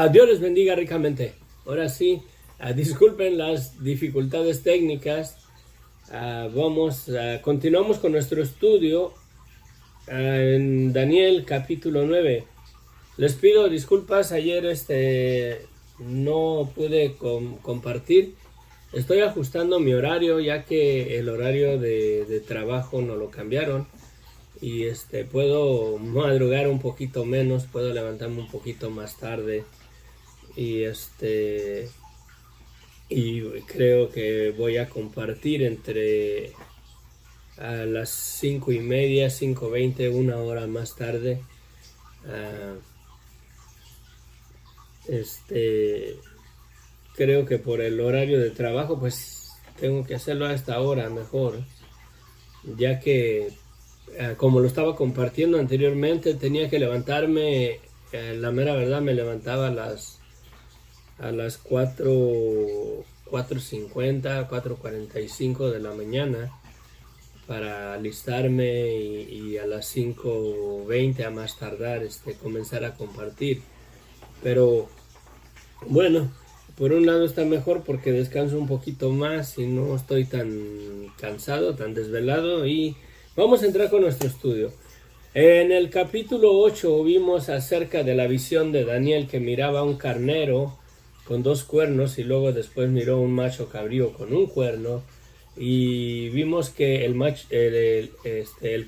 Dios les bendiga ricamente. Ahora sí, disculpen las dificultades técnicas. Continuamos con nuestro estudio en Daniel capítulo 9. Les pido disculpas, ayer no pude compartir. Estoy ajustando mi horario ya que el horario de trabajo no lo cambiaron. Y puedo madrugar un poquito menos, puedo levantarme un poquito más tarde. Y creo que voy a compartir entre a las 5:30, 5:20, una hora más tarde. Creo que por el horario de trabajo pues tengo que hacerlo a esta hora mejor, ya que como lo estaba compartiendo anteriormente, tenía que levantarme, la mera verdad me levantaba a las 4:50, 4:45 de la mañana para alistarme y a las 5:20 a más tardar comenzar a compartir. Pero bueno, por un lado está mejor porque descanso un poquito más y no estoy tan cansado, tan desvelado, y vamos a entrar con nuestro estudio. En el capítulo 8 vimos acerca de la visión de Daniel, que miraba un carnero con 2 cuernos y luego después miró un macho cabrío con 1 cuerno, y vimos que el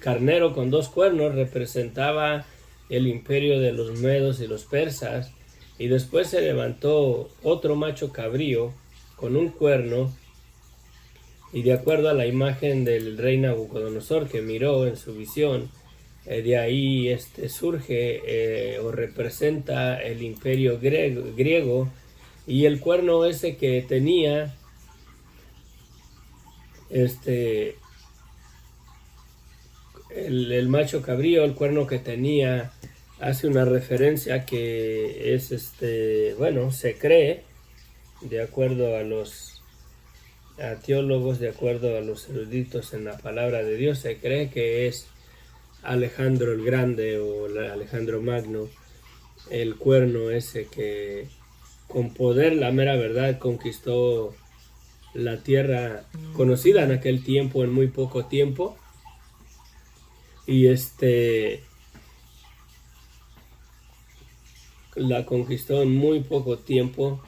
carnero con 2 cuernos representaba el imperio de los medos y los persas, y después se levantó otro macho cabrío con 1 cuerno, y de acuerdo a la imagen del rey Nabucodonosor que miró en su visión, de ahí surge o representa el imperio griego, y el cuerno ese que tenía el macho cabrío, el cuerno que tenía, hace una referencia que es se cree, de acuerdo a los teólogos, de acuerdo a los eruditos en la palabra de Dios, se cree que es Alejandro el Grande o Alejandro Magno, el cuerno ese que con poder, la mera verdad, conquistó la tierra conocida en aquel tiempo en muy poco tiempo, y la conquistó en muy poco tiempo,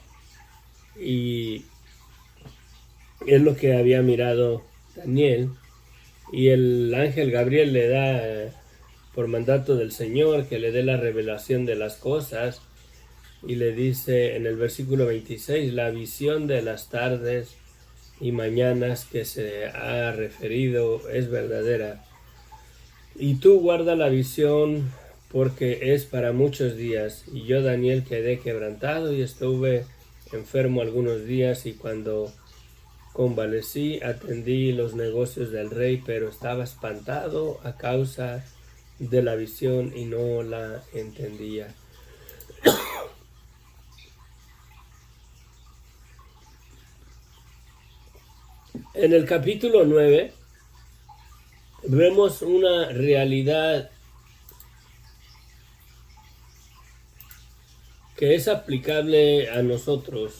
y es lo que había mirado Daniel. Y el ángel Gabriel le da por mandato del Señor que le dé la revelación de las cosas, y le dice en el versículo 26: la visión de las tardes y mañanas que se ha referido es verdadera, y tú guarda la visión porque es para muchos días. Y yo, Daniel, quedé quebrantado y estuve enfermo algunos días, y cuando convalecí atendí los negocios del rey, pero estaba espantado a causa de la visión y no la entendía. En el capítulo 9 vemos una realidad que es aplicable a nosotros.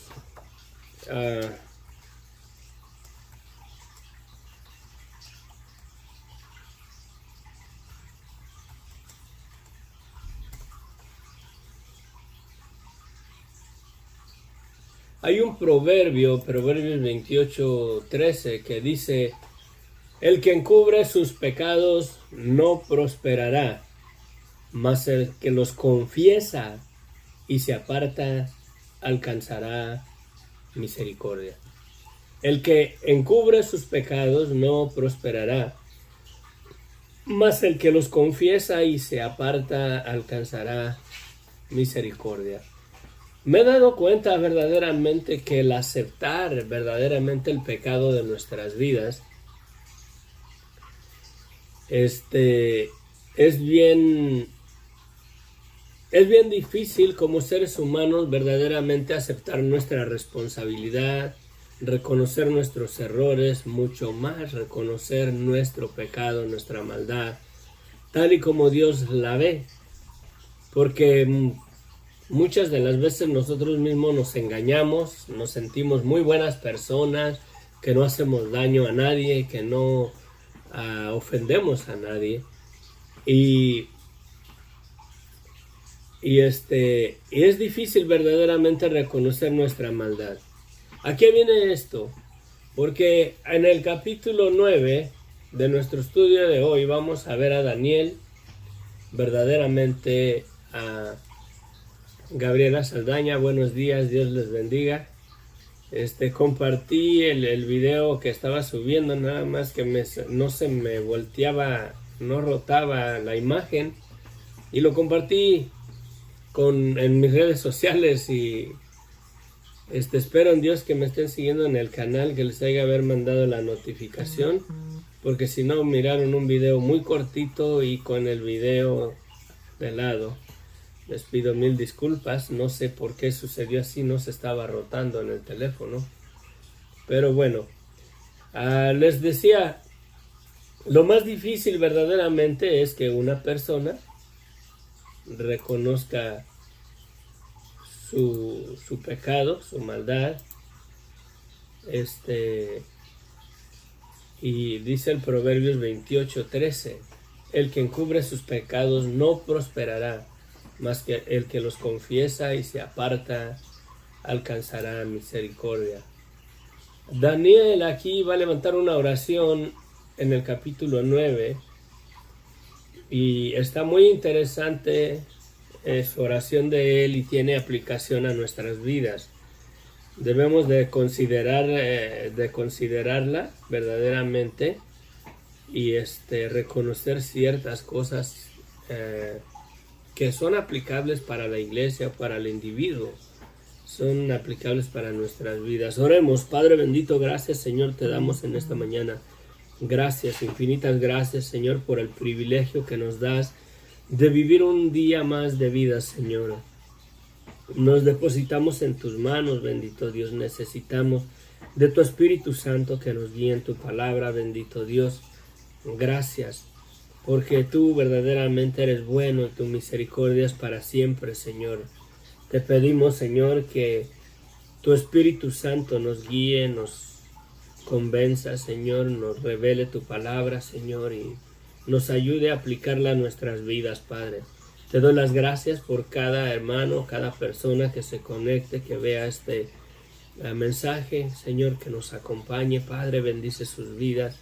Hay un proverbio, Proverbios 28:13, que dice: el que encubre sus pecados no prosperará, mas el que los confiesa y se aparta alcanzará misericordia. El que encubre sus pecados no prosperará, mas el que los confiesa y se aparta alcanzará misericordia. Me he dado cuenta verdaderamente que el aceptar verdaderamente el pecado de nuestras vidas es bien difícil como seres humanos verdaderamente aceptar nuestra responsabilidad, reconocer nuestros errores, mucho más reconocer nuestro pecado, nuestra maldad, tal y como Dios la ve. Porque muchas de las veces nosotros mismos nos engañamos, nos sentimos muy buenas personas, que no hacemos daño a nadie, que no ofendemos a nadie. Y es difícil verdaderamente reconocer nuestra maldad. ¿A qué viene esto? Porque en el capítulo 9 de nuestro estudio de hoy vamos a ver a Daniel, verdaderamente a Gabriela Saldaña. Buenos días, Dios les bendiga. Compartí el video que estaba subiendo, nada más que no se me volteaba, no rotaba la imagen, y lo compartí en mis redes sociales. Y espero en Dios que me estén siguiendo en el canal, que les haya mandado la notificación, porque si no miraron un video muy cortito y con el video de lado. Les pido mil disculpas, no sé por qué sucedió así, no se estaba rotando en el teléfono. Pero bueno, les decía, lo más difícil verdaderamente es que una persona reconozca su pecado, su maldad. Y dice el Proverbios 28:13, el que encubre sus pecados no prosperará, más que el que los confiesa y se aparta alcanzará misericordia. Daniel aquí va a levantar una oración en el capítulo 9, y está muy interesante su oración de él, y tiene aplicación a nuestras vidas. Debemos de considerarla verdaderamente, y reconocer ciertas cosas que son aplicables para la iglesia, para el individuo, son aplicables para nuestras vidas. Oremos. Padre bendito, gracias, Señor, te damos en esta mañana. Gracias, infinitas gracias, Señor, por el privilegio que nos das de vivir un día más de vida, Señor. Nos depositamos en tus manos, bendito Dios. Necesitamos de tu Espíritu Santo que nos guíe en tu palabra, bendito Dios. Gracias, porque tú verdaderamente eres bueno y tu misericordia es para siempre, Señor. Te pedimos, Señor, que tu Espíritu Santo nos guíe, nos convenza, Señor, nos revele tu palabra, Señor, y nos ayude a aplicarla a nuestras vidas, Padre. Te doy las gracias por cada hermano, cada persona que se conecte, que vea este mensaje, Señor, que nos acompañe, Padre, bendice sus vidas.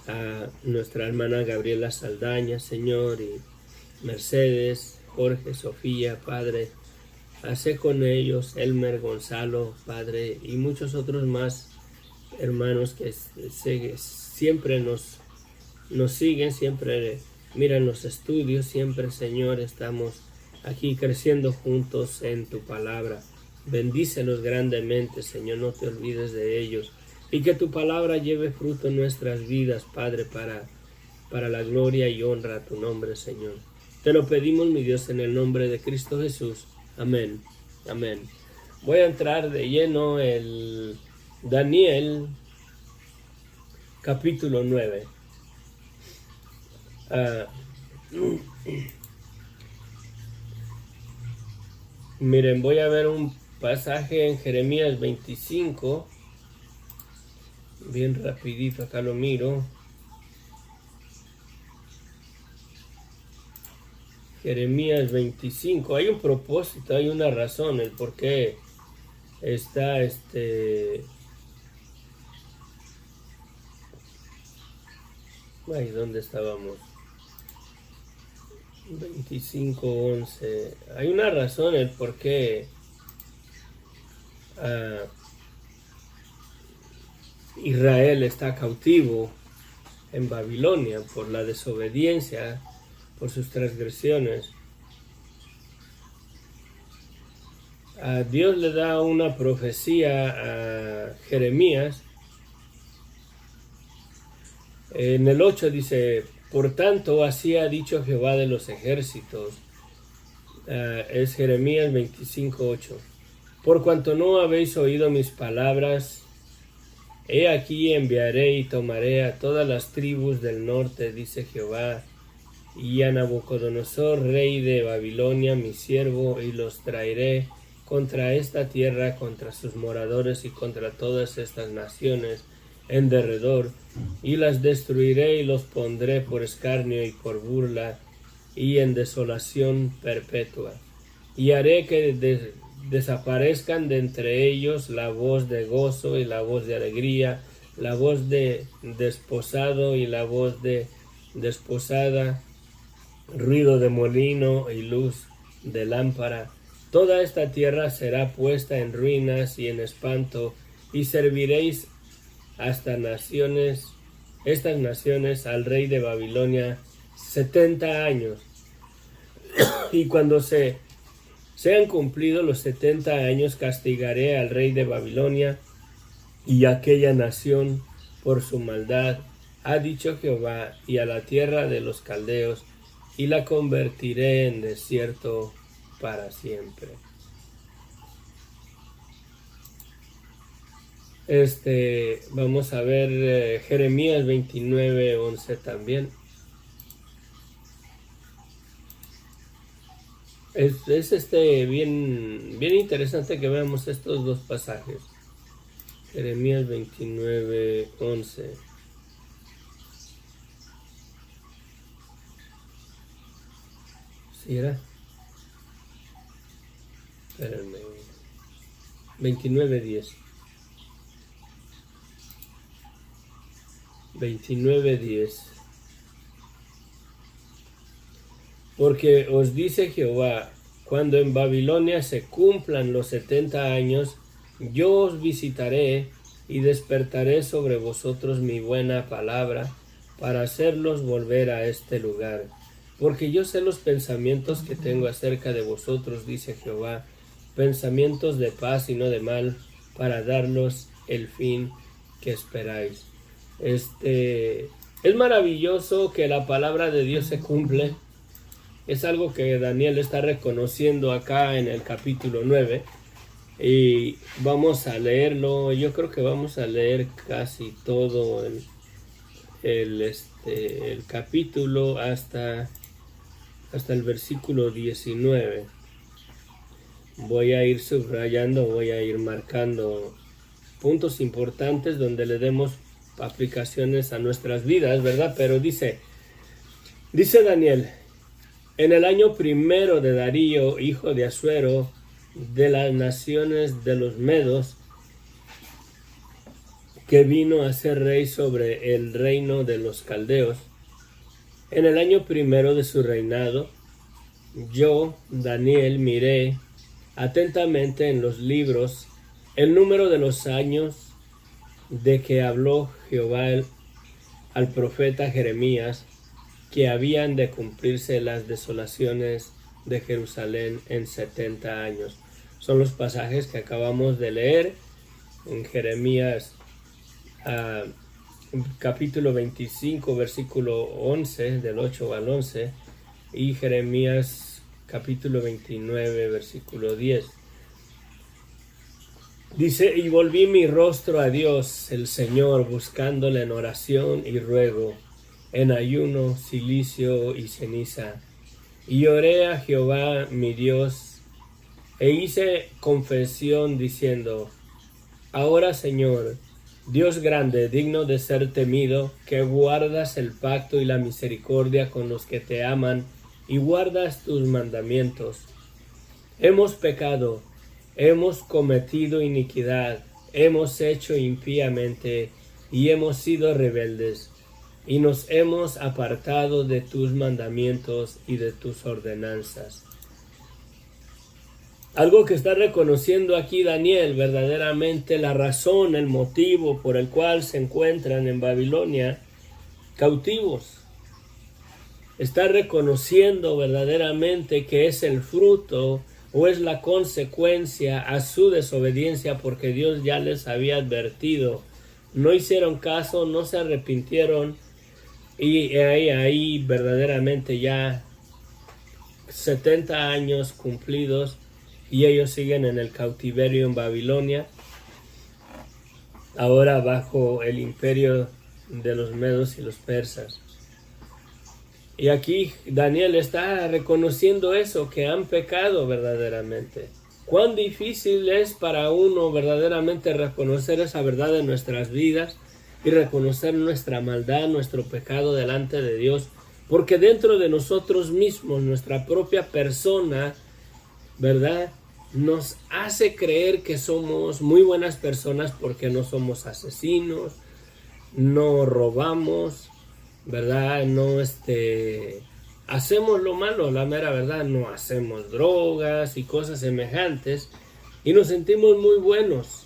A nuestra hermana Gabriela Saldaña, Señor, y Mercedes, Jorge, Sofía, Padre, hace con ellos Elmer, Gonzalo, Padre, y muchos otros más hermanos que siempre nos siguen, siempre miran los estudios, siempre, Señor, estamos aquí creciendo juntos en tu palabra. Bendícelos grandemente, Señor, no te olvides de ellos. Y que tu palabra lleve fruto en nuestras vidas, Padre, para la gloria y honra a tu nombre, Señor. Te lo pedimos, mi Dios, en el nombre de Cristo Jesús. Amén. Amén. Voy a entrar de lleno en Daniel, capítulo 9. Miren, voy a ver un pasaje en Jeremías 25. Bien rapidito, acá lo miro. Jeremías 25. Hay un propósito, hay una razón, el por qué está Ay, ¿dónde estábamos? 25:11. Hay una razón, el por qué Israel está cautivo en Babilonia por la desobediencia, por sus transgresiones. Dios le da una profecía a Jeremías. En el 8 dice: por tanto, así ha dicho Jehová de los ejércitos. Es Jeremías 25:8. Por cuanto no habéis oído mis palabras, he aquí enviaré y tomaré a todas las tribus del norte, dice Jehová, y a Nabucodonosor, rey de Babilonia, mi siervo, y los traeré contra esta tierra, contra sus moradores y contra todas estas naciones en derredor, y las destruiré y los pondré por escarnio y por burla y en desolación perpetua. Y haré que desaparezcan de entre ellos la voz de gozo y la voz de alegría, la voz de desposado y la voz de desposada, ruido de molino y luz de lámpara. Toda esta tierra será puesta en ruinas y en espanto, y serviréis hasta estas naciones al rey de Babilonia 70 años. Y cuando sean cumplidos los 70 años, castigaré al rey de Babilonia y a aquella nación por su maldad, ha dicho Jehová, y a la tierra de los caldeos, y la convertiré en desierto para siempre. Vamos a ver Jeremías 29:11 también. Es bien interesante que veamos estos dos pasajes. Jeremías 29:11. ¿Sí era? Espérenme. 29:10. 29:10. Porque os dice Jehová, cuando en Babilonia se cumplan los 70 años, yo os visitaré y despertaré sobre vosotros mi buena palabra para hacerlos volver a este lugar. Porque yo sé los pensamientos que tengo acerca de vosotros, dice Jehová, pensamientos de paz y no de mal, para darlos el fin que esperáis. Es maravilloso que la palabra de Dios se cumple. Es algo que Daniel está reconociendo acá en el capítulo 9. Y vamos a leerlo. Yo creo que vamos a leer casi todo el capítulo hasta el versículo 19. Voy a ir subrayando, voy a ir marcando puntos importantes donde le demos aplicaciones a nuestras vidas, ¿verdad? Pero dice Daniel: en el año primero de Darío, hijo de Asuero, de las naciones de los Medos, que vino a ser rey sobre el reino de los caldeos, en el año primero de su reinado, yo, Daniel, miré atentamente en los libros el número de los años de que habló Jehová al profeta Jeremías, que habían de cumplirse las desolaciones de Jerusalén en 70 años. Son los pasajes que acabamos de leer en Jeremías capítulo 25, versículo 11, del 8 al 11, y Jeremías capítulo 29, versículo 10. Dice: y volví mi rostro a Dios el Señor, buscándole en oración y ruego, en ayuno, cilicio y ceniza. Y oré a Jehová mi Dios, e hice confesión diciendo: ahora, Señor, Dios grande, digno de ser temido, que guardas el pacto y la misericordia con los que te aman y guardas tus mandamientos. Hemos pecado, hemos cometido iniquidad, hemos hecho impíamente y hemos sido rebeldes, y nos hemos apartado de tus mandamientos y de tus ordenanzas. Algo que está reconociendo aquí Daniel, verdaderamente la razón, el motivo por el cual se encuentran en Babilonia cautivos. Está reconociendo verdaderamente que es el fruto o es la consecuencia a su desobediencia, porque Dios ya les había advertido. No hicieron caso, no se arrepintieron, y ahí verdaderamente ya 70 años cumplidos y ellos siguen en el cautiverio en Babilonia, ahora bajo el imperio de los medos y los persas. Y aquí Daniel está reconociendo eso, que han pecado verdaderamente. Cuán difícil es para uno verdaderamente reconocer esa verdad en nuestras vidas y reconocer nuestra maldad, nuestro pecado delante de Dios, porque dentro de nosotros mismos, nuestra propia persona, ¿verdad?, nos hace creer que somos muy buenas personas porque no somos asesinos, no robamos, ¿verdad? No hacemos lo malo, la mera verdad, no hacemos drogas y cosas semejantes y nos sentimos muy buenos.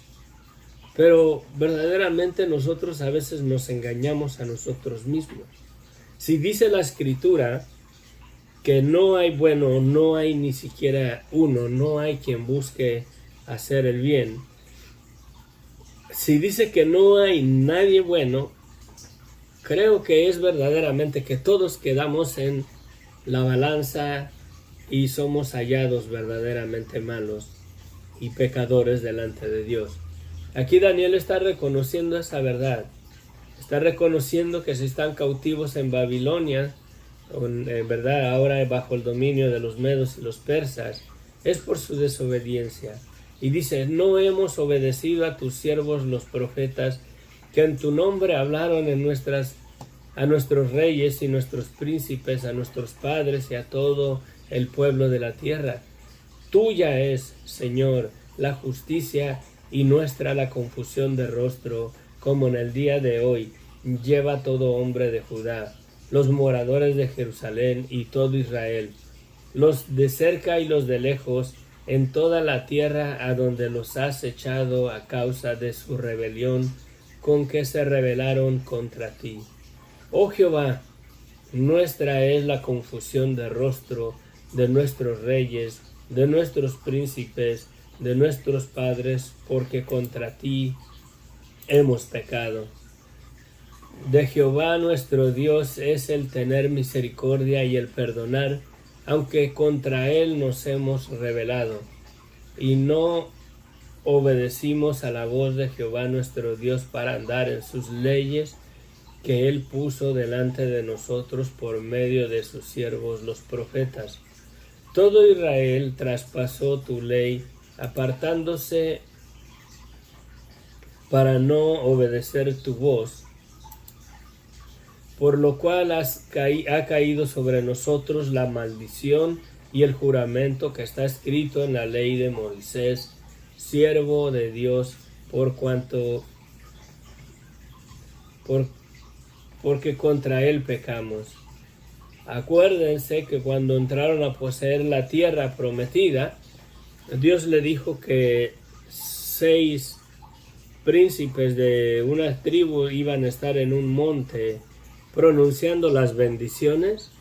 Pero verdaderamente nosotros a veces nos engañamos a nosotros mismos. Si dice la Escritura que no hay bueno, no hay ni siquiera uno, no hay quien busque hacer el bien. Si dice que no hay nadie bueno, creo que es verdaderamente que todos quedamos en la balanza y somos hallados verdaderamente malos y pecadores delante de Dios. Aquí Daniel está reconociendo esa verdad. Está reconociendo que si están cautivos en Babilonia, en verdad ahora bajo el dominio de los medos y los persas, es por su desobediencia. Y dice, no hemos obedecido a tus siervos los profetas, que en tu nombre hablaron a nuestros reyes y nuestros príncipes, a nuestros padres y a todo el pueblo de la tierra. Tuya es, Señor, la justicia y nuestra la confusión de rostro, como en el día de hoy lleva todo hombre de Judá, los moradores de Jerusalén y todo Israel, los de cerca y los de lejos, en toda la tierra a donde los has echado a causa de su rebelión, con que se rebelaron contra ti. Oh Jehová, nuestra es la confusión de rostro de nuestros reyes, de nuestros príncipes, de nuestros padres, porque contra ti hemos pecado. De Jehová nuestro Dios es el tener misericordia y el perdonar, aunque contra él nos hemos rebelado, y no obedecimos a la voz de Jehová nuestro Dios para andar en sus leyes que él puso delante de nosotros por medio de sus siervos los profetas. Todo Israel traspasó tu ley, apartándose para no obedecer tu voz, por lo cual ha caído sobre nosotros la maldición y el juramento que está escrito en la ley de Moisés, siervo de Dios, porque contra él pecamos. Acuérdense que cuando entraron a poseer la tierra prometida, Dios le dijo que 6 príncipes de una tribu iban a estar en un monte pronunciando las bendiciones,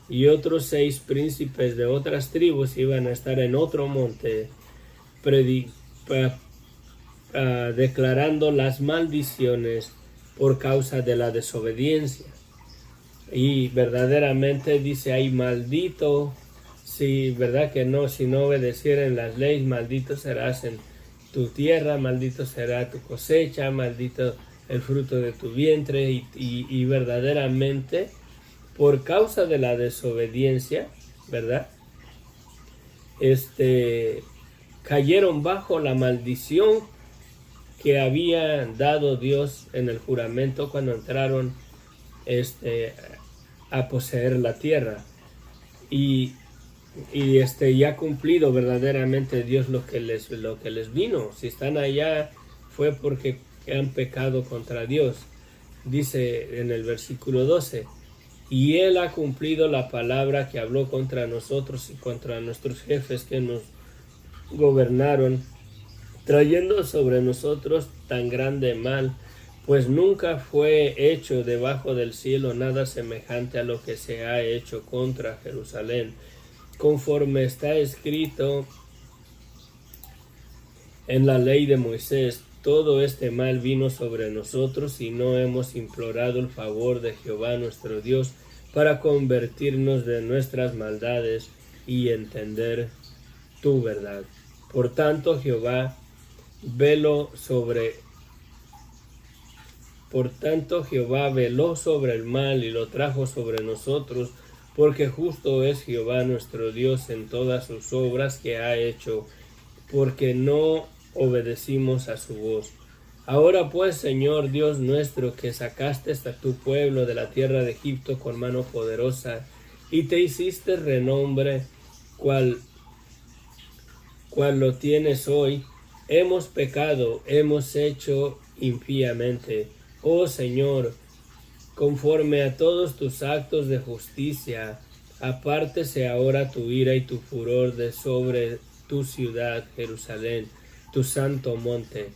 y otros 6 príncipes de otras tribus iban a estar en otro monte declarando las maldiciones por causa de la desobediencia. Y verdaderamente dice ahí, maldito, si verdad que no, si no obedecieren las leyes, maldito serás en tu tierra, maldito será tu cosecha, maldito el fruto de tu vientre, y verdaderamente por causa de la desobediencia, ¿verdad? Cayeron bajo la maldición que había dado Dios en el juramento cuando entraron a poseer la tierra, y ya cumplido verdaderamente Dios lo que les vino. Si están allá fue porque han pecado contra Dios. Dice en el versículo 12, y él ha cumplido la palabra que habló contra nosotros y contra nuestros jefes que nos gobernaron, trayendo sobre nosotros tan grande mal, pues nunca fue hecho debajo del cielo nada semejante a lo que se ha hecho contra Jerusalén, conforme está escrito en la ley de Moisés. Todo este mal vino sobre nosotros y no hemos implorado el favor de Jehová nuestro Dios para convertirnos de nuestras maldades y entender tu verdad. Por tanto, Jehová veló sobre el mal y lo trajo sobre nosotros porque justo es Jehová nuestro Dios en todas sus obras que ha hecho, porque no obedecimos a su voz. Ahora pues, Señor Dios nuestro, que sacaste a tu pueblo de la tierra de Egipto con mano poderosa, y te hiciste renombre, cual lo tienes hoy, hemos pecado, hemos hecho impíamente. Oh Señor, conforme a todos tus actos de justicia, apártese ahora tu ira y tu furor de sobre tu ciudad, Jerusalén, tu santo monte,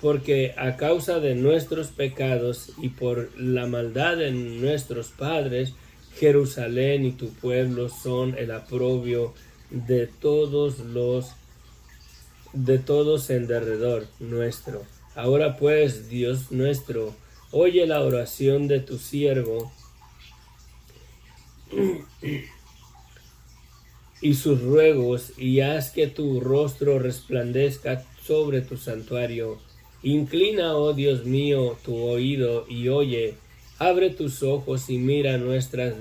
porque a causa de nuestros pecados y por la maldad de nuestros padres, Jerusalén y tu pueblo son el oprobio de todos en derredor nuestro. Ahora pues, Dios nuestro, oye la oración de tu siervo y sus ruegos, y haz que tu rostro resplandezca sobre tu santuario. Inclina, oh Dios mío, tu oído y oye. Abre tus ojos y mira nuestras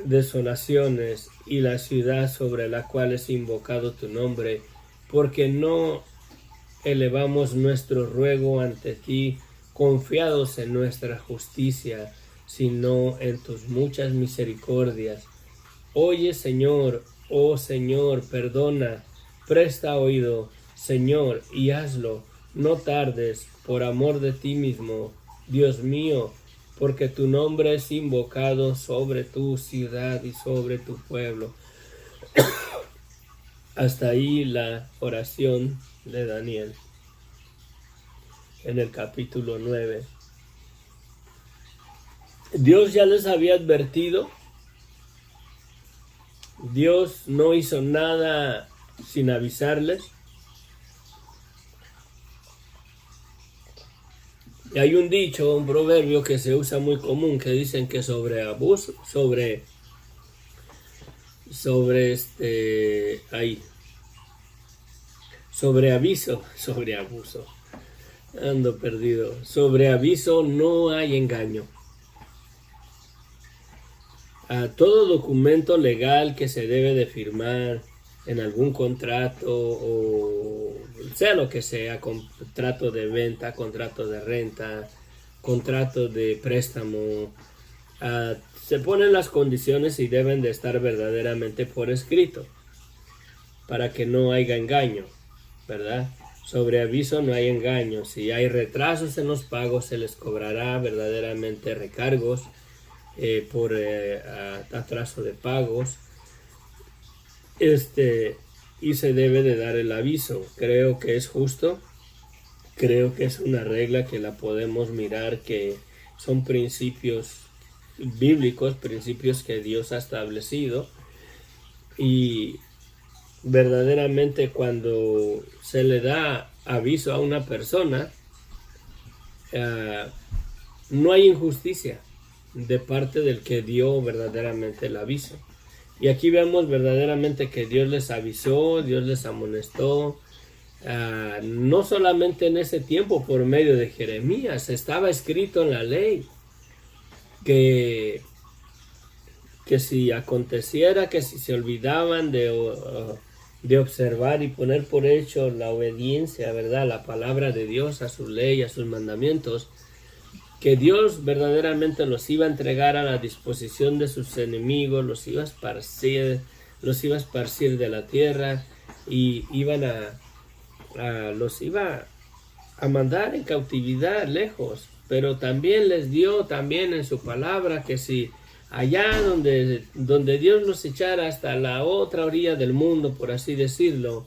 desolaciones y la ciudad sobre la cual es invocado tu nombre, porque no elevamos nuestro ruego ante ti, confiados en nuestra justicia, sino en tus muchas misericordias. Oye, Señor, oh Señor, perdona, presta oído, Señor, y hazlo. No tardes, por amor de ti mismo, Dios mío, porque tu nombre es invocado sobre tu ciudad y sobre tu pueblo. Hasta ahí la oración de Daniel en el capítulo 9. Dios ya les había advertido. Dios no hizo nada sin avisarles. Y hay un dicho, un proverbio que se usa muy común, que dicen que sobre abuso, sobre abuso, ando perdido, sobre aviso no hay engaño. A todo documento legal que se debe de firmar en algún contrato, o sea lo que sea, contrato de venta, contrato de renta, contrato de préstamo, se ponen las condiciones y deben de estar verdaderamente por escrito, para que no haya engaño, ¿verdad? Sobre aviso no hay engaño. Si hay retrasos en los pagos, se les cobrará verdaderamente recargos por atraso de pagos. Y se debe de dar el aviso. Creo que es justo. Creo que es una regla que la podemos mirar, que son principios bíblicos, principios que Dios ha establecido. Y verdaderamente cuando se le da aviso a una persona, no hay injusticia de parte del que dio verdaderamente el aviso. Y aquí vemos verdaderamente que Dios les avisó, Dios les amonestó, no solamente en ese tiempo por medio de Jeremías. Estaba escrito en la ley que si aconteciera, que si se olvidaban de observar y poner por hecho la obediencia, ¿verdad?, a la palabra de Dios, a su ley, a sus mandamientos, que Dios verdaderamente los iba a entregar a la disposición de sus enemigos, los iba a esparcir de la tierra, y los iba a mandar en cautividad lejos. Pero también les dio también en su palabra que si allá donde Dios los echara hasta la otra orilla del mundo, por así decirlo,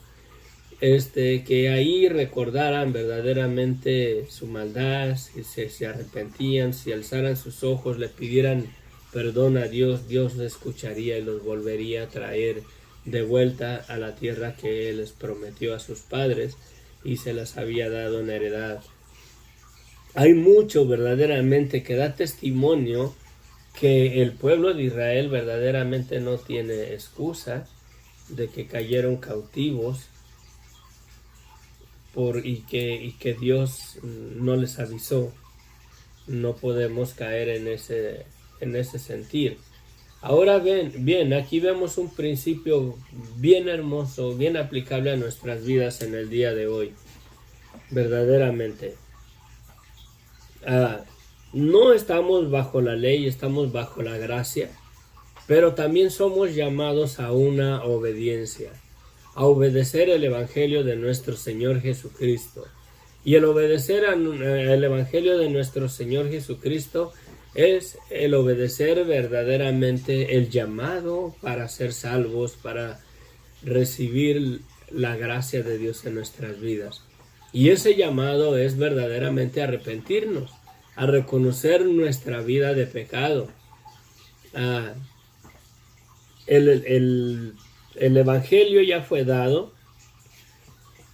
que ahí recordaran verdaderamente su maldad, si se arrepentían, si alzaran sus ojos, le pidieran perdón a Dios, Dios les escucharía y los volvería a traer de vuelta a la tierra que Él les prometió a sus padres y se las había dado en heredad. Hay mucho verdaderamente que da testimonio que el pueblo de Israel verdaderamente no tiene excusa de que cayeron cautivos y que Dios no les avisó. No podemos caer en en ese sentir. Ahora bien, aquí vemos un principio bien hermoso, bien aplicable a nuestras vidas en el día de hoy, verdaderamente. No estamos bajo la ley, estamos bajo la gracia, pero también somos llamados a una obediencia, a obedecer el Evangelio de nuestro Señor Jesucristo. Y el obedecer el Evangelio de nuestro Señor Jesucristo es el obedecer verdaderamente el llamado para ser salvos, para recibir la gracia de Dios en nuestras vidas. Y ese llamado es verdaderamente arrepentirnos, a reconocer nuestra vida de pecado. El Evangelio ya fue dado.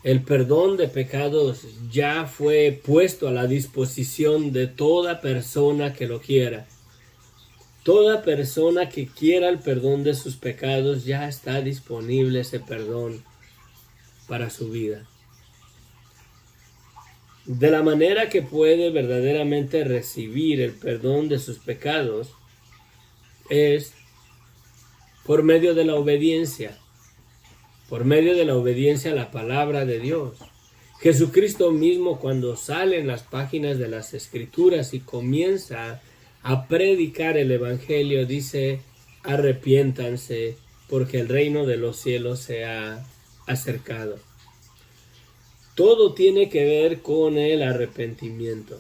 El perdón de pecados ya fue puesto a la disposición de toda persona que lo quiera. Toda persona que quiera el perdón de sus pecados, ya está disponible ese perdón para su vida. De la manera que puede verdaderamente recibir el perdón de sus pecados es por medio de la obediencia. Por medio de la obediencia a la palabra de Dios. Jesucristo mismo, cuando sale en las páginas de las Escrituras y comienza a predicar el Evangelio, dice: arrepiéntanse, porque el reino de los cielos se ha acercado. Todo tiene que ver con el arrepentimiento.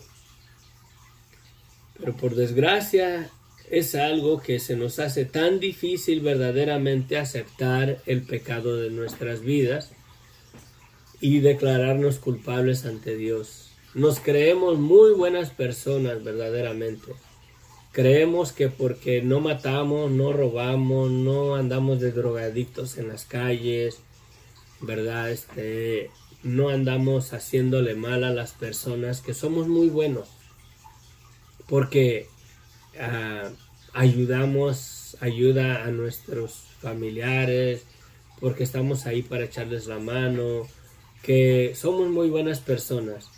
Pero por desgracia, es algo que se nos hace tan difícil verdaderamente aceptar el pecado de nuestras vidas y declararnos culpables ante Dios. Nos creemos muy buenas personas verdaderamente. Creemos que porque no matamos, no robamos, no andamos de drogadictos en las calles, ¿verdad? No andamos haciéndole mal a las personas, que somos muy buenos. Porque ayuda a nuestros familiares, porque estamos ahí para echarles la mano, que somos muy buenas personas.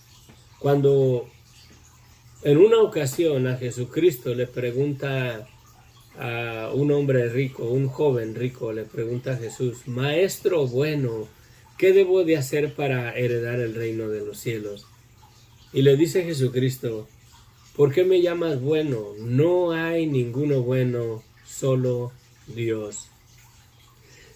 Cuando en una ocasión a Jesucristo le pregunta a un hombre rico, un joven rico, le pregunta a Jesús: Maestro bueno, ¿qué debo de hacer para heredar el reino de los cielos? Y le dice Jesucristo: ¿por qué me llamas bueno? No hay ninguno bueno, solo Dios.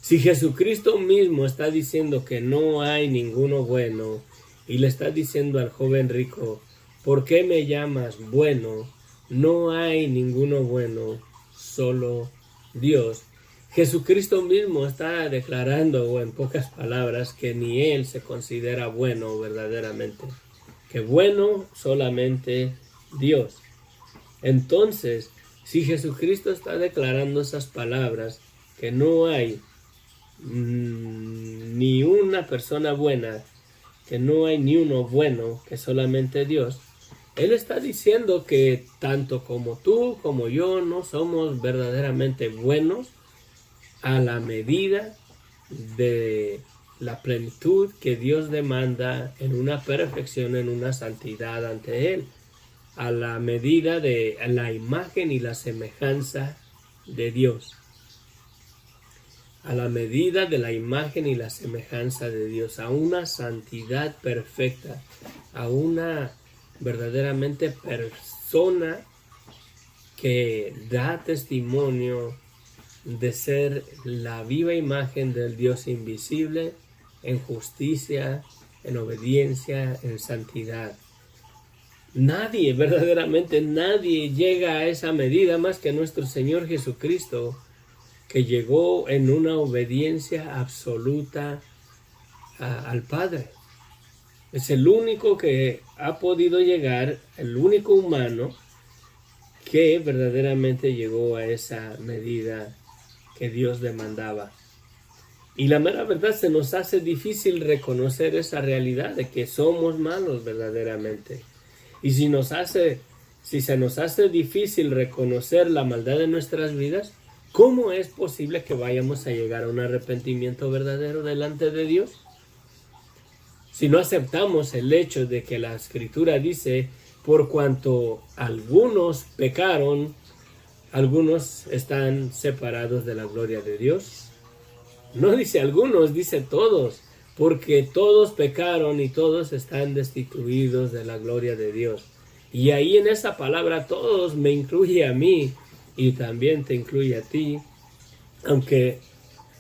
Si Jesucristo mismo está diciendo que no hay ninguno bueno, y le está diciendo al joven rico: ¿por qué me llamas bueno? No hay ninguno bueno, solo Dios. Jesucristo mismo está declarando, o en pocas palabras, que ni Él se considera bueno verdaderamente, que bueno solamente Dios. Entonces, si Jesucristo está declarando esas palabras, que no hay ni una persona buena, que no hay ni uno bueno, que solamente Dios, Él está diciendo que tanto como tú como yo no somos verdaderamente buenos a la medida de la plenitud que Dios demanda en una perfección, en una santidad ante Él, a la medida de la imagen y la semejanza de Dios. A la medida de la imagen y la semejanza de Dios, a una santidad perfecta, a una verdaderamente persona que da testimonio de ser la viva imagen del Dios invisible, en justicia, en obediencia, en santidad. Nadie, verdaderamente nadie llega a esa medida más que nuestro Señor Jesucristo, que llegó en una obediencia absoluta al Padre. Es el único que ha podido llegar, el único humano que verdaderamente llegó a esa medida que Dios demandaba. Y la mera verdad, se nos hace difícil reconocer esa realidad de que somos malos verdaderamente. Y si se nos hace difícil reconocer la maldad de nuestras vidas, ¿cómo es posible que vayamos a llegar a un arrepentimiento verdadero delante de Dios? Si no aceptamos el hecho de que la Escritura dice: por cuanto algunos pecaron, algunos están separados de la gloria de Dios. No dice algunos, dice todos, porque todos pecaron y todos están destituidos de la gloria de Dios. Y ahí en esa palabra todos me incluye a mí y también te incluye a ti, aunque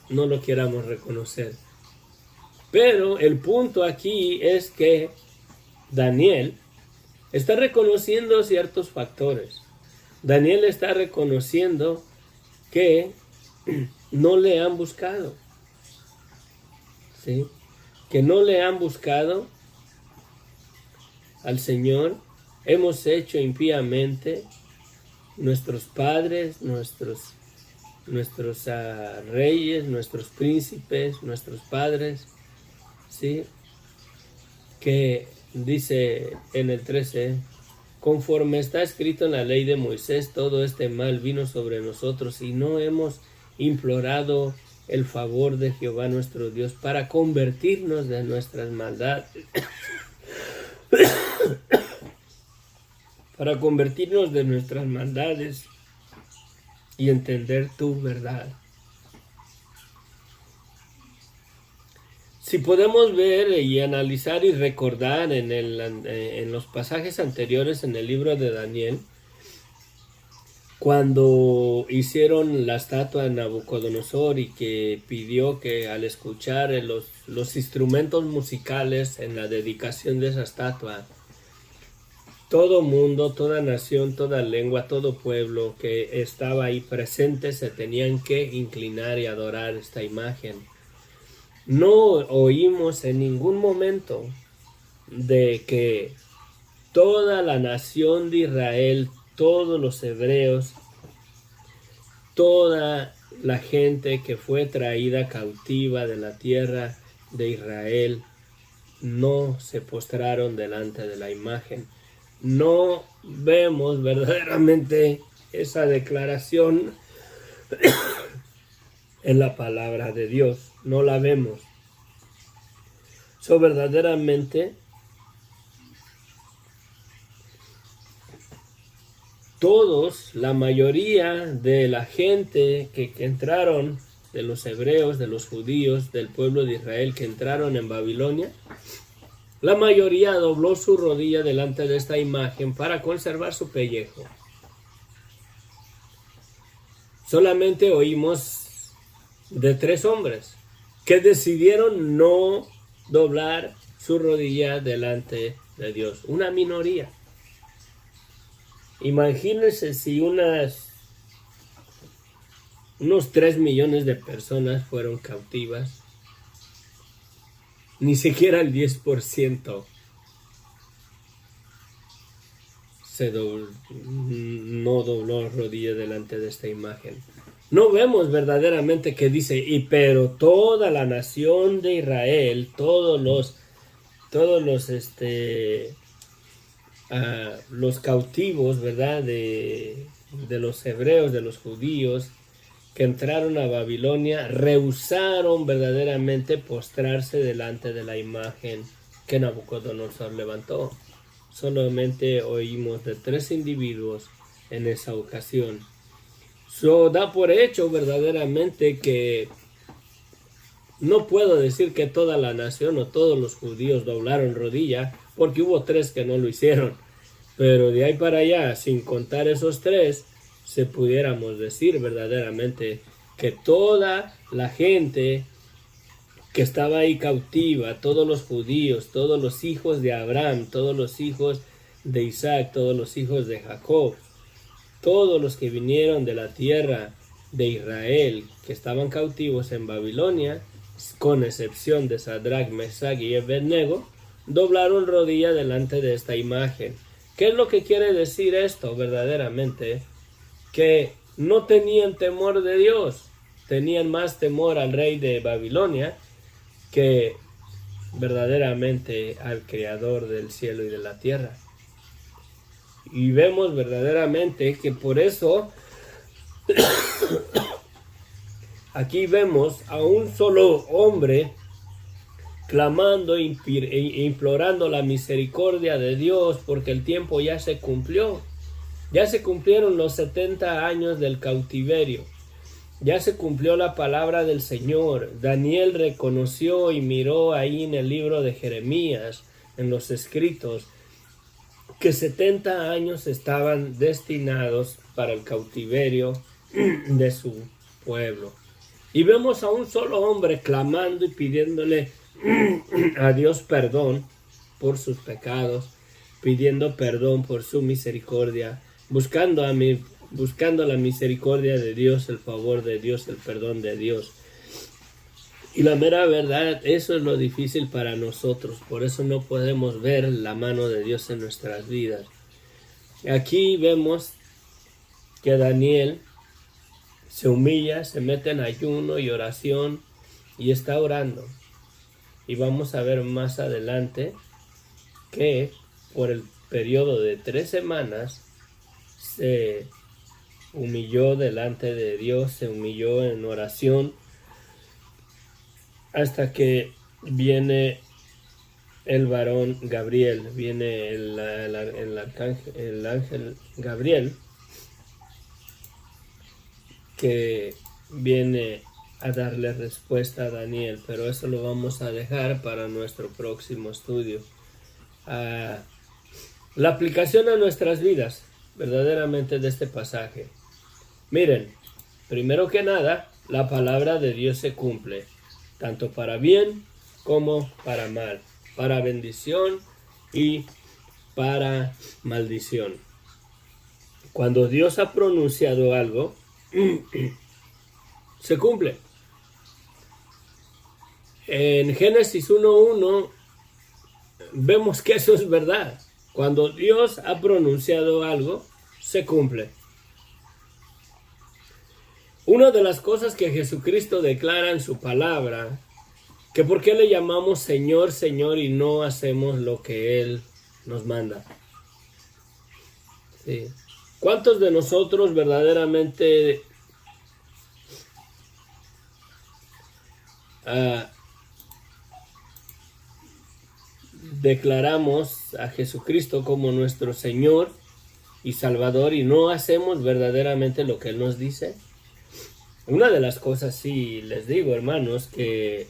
no lo queramos reconocer. Pero el punto aquí es que Daniel está reconociendo ciertos factores. Daniel está reconociendo que no le han buscado. ¿Sí? Que no le han buscado al Señor. Hemos hecho impíamente. Nuestros padres, nuestros reyes, nuestros príncipes, nuestros padres, ¿sí? Que dice en el 13, conforme está escrito en la ley de Moisés, todo este mal vino sobre nosotros y no hemos implorado el favor de Jehová nuestro Dios para convertirnos de nuestras maldades. Para convertirnos de nuestras maldades y entender tu verdad. Si podemos ver y analizar y recordar en los pasajes anteriores en el libro de Daniel, cuando hicieron la estatua de Nabucodonosor y que pidió que al escuchar los instrumentos musicales en la dedicación de esa estatua, todo mundo, toda nación, toda lengua, todo pueblo que estaba ahí presente se tenían que inclinar y adorar esta imagen. No oímos en ningún momento de que toda la nación de Israel, todos los hebreos, toda la gente que fue traída cautiva de la tierra de Israel, no se postraron delante de la imagen. No vemos verdaderamente esa declaración en la palabra de Dios. No la vemos. Verdaderamente todos, la mayoría de la gente que entraron, de los hebreos, de los judíos, del pueblo de Israel que entraron en Babilonia, la mayoría dobló su rodilla delante de esta imagen para conservar su pellejo. Solamente oímos de 3 hombres que decidieron no doblar su rodilla delante de Dios. Una minoría. Imagínense si unos 3 millones de personas fueron cautivas. Ni siquiera el 10% no dobló rodilla delante de esta imagen. No vemos verdaderamente que dice, pero toda la nación de Israel, todos los cautivos, ¿verdad? De los hebreos, de los judíos, que entraron a Babilonia, rehusaron verdaderamente postrarse delante de la imagen que Nabucodonosor levantó. Solamente oímos de 3 individuos en esa ocasión. Da por hecho verdaderamente que no puedo decir que toda la nación o todos los judíos doblaron rodilla, porque hubo 3 que no lo hicieron. Pero de ahí para allá, sin contar esos 3, se pudiéramos decir verdaderamente que toda la gente que estaba ahí cautiva, todos los judíos, todos los hijos de Abraham, todos los hijos de Isaac, todos los hijos de Jacob, todos los que vinieron de la tierra de Israel, que estaban cautivos en Babilonia, con excepción de Sadrach, Mesach y Abednego, doblaron rodilla delante de esta imagen. ¿Qué es lo que quiere decir esto verdaderamente? Que no tenían temor de Dios, tenían más temor al rey de Babilonia que verdaderamente al Creador del cielo y de la tierra. Y vemos verdaderamente que por eso aquí vemos a un solo hombre clamando e implorando la misericordia de Dios porque el tiempo ya se cumplió. Ya se cumplieron los 70 años del cautiverio. Ya se cumplió la palabra del Señor. Daniel reconoció y miró ahí en el libro de Jeremías, en los escritos, que 70 años estaban destinados para el cautiverio de su pueblo. Y vemos a un solo hombre clamando y pidiéndole a Dios perdón por sus pecados, pidiendo perdón por su misericordia, buscando la misericordia de Dios, el favor de Dios, el perdón de Dios. Y la mera verdad, eso es lo difícil para nosotros. Por eso no podemos ver la mano de Dios en nuestras vidas. Aquí vemos que Daniel se humilla, se mete en ayuno y oración y está orando. Y vamos a ver más adelante que por el periodo de 3 semanas se humilló delante de Dios, se humilló en oración, hasta que viene el varón Gabriel, viene el ángel Gabriel, que viene a darle respuesta a Daniel, pero eso lo vamos a dejar para nuestro próximo estudio. La aplicación a nuestras vidas, verdaderamente, de este pasaje. Miren, primero que nada, la palabra de Dios se cumple, tanto para bien como para mal, para bendición y para maldición. Cuando Dios ha pronunciado algo, se cumple. En Génesis 1:1 vemos que eso es verdad. Cuando Dios ha pronunciado algo, se cumple. Una de las cosas que Jesucristo declara en su palabra, que por qué le llamamos Señor, Señor y no hacemos lo que Él nos manda. Sí. ¿Cuántos de nosotros verdaderamente declaramos a Jesucristo como nuestro Señor y Salvador y no hacemos verdaderamente lo que Él nos dice? Una de las cosas, sí, les digo, hermanos, que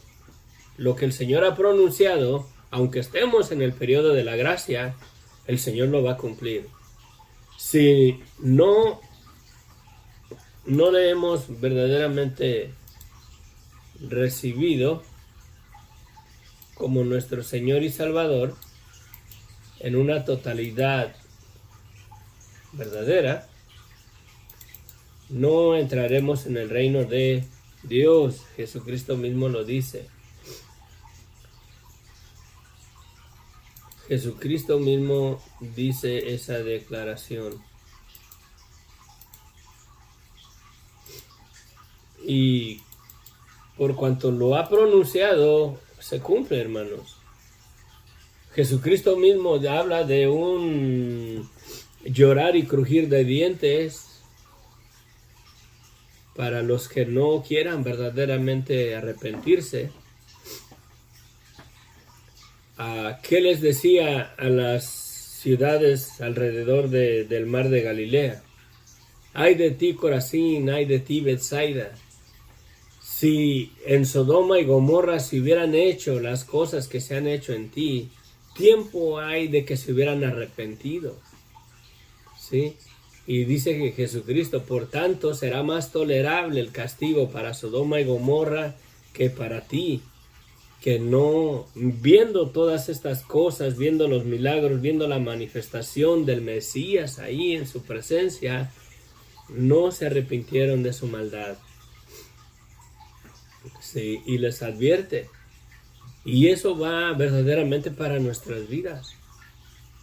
lo que el Señor ha pronunciado, aunque estemos en el periodo de la gracia, el Señor lo va a cumplir. Si no le hemos verdaderamente recibido como nuestro Señor y Salvador en una totalidad verdadera, no entraremos en el reino de Dios. Jesucristo mismo lo dice. Jesucristo mismo dice esa declaración. Y por cuanto lo ha pronunciado, se cumple, hermanos. Jesucristo mismo habla de un llorar y crujir de dientes para los que no quieran verdaderamente arrepentirse. ¿Qué les decía a las ciudades alrededor del mar de Galilea? Ay de ti, Corazín, ay de ti, Betsaida. Si en Sodoma y Gomorra se hubieran hecho las cosas que se han hecho en ti, tiempo hay de que se hubieran arrepentido. ¿Sí? Y dice que Jesucristo, por tanto, será más tolerable el castigo para Sodoma y Gomorra que para ti, que no, viendo todas estas cosas, viendo los milagros, viendo la manifestación del Mesías ahí en su presencia, no se arrepintieron de su maldad. Sí, y les advierte. Y eso va verdaderamente para nuestras vidas.